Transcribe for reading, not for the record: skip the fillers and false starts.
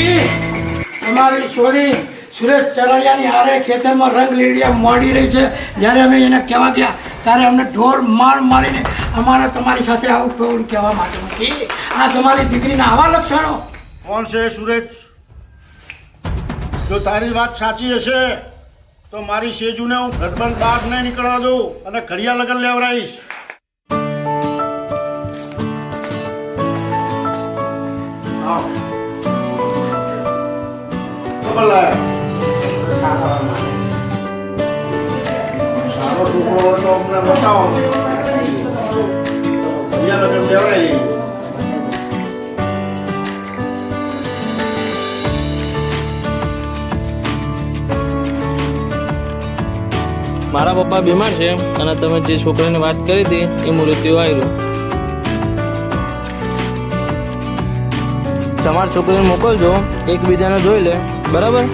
જી અમારી છોરી સુરેશ ચરણિયાની હારે ખેતરમાં રંગ લીડિયા મોડી રહી છે. જ્યારે અમે એને કહેવા ગયા ત્યારે અમને ઢોર મારીને અમારે તમારી સાથે આવું પેલું કહેવા માટે નથી. આ તમારી દીકરીના આવા લક્ષણો. કોણ છે સુરેશ? જો તારી વાત સાચી હશે તો મારી સેજુને હું ઘરબંધ બહાર નહીં નીકળવા દઉં અને ઘડિયા લગન લેવડાવીશ. સારો છોકરો હોય તો અમને બતાવો. ઘડિયા લગન લેવડાવીશ. મારા પપ્પા બીમાર છે અને તમે જે છોકરાની વાત કરી હતી એ મૃત્યુ આવ્યું. તમારી છોકરીને મોકલજો, એકબીજાને જોઈ લે, બરાબર?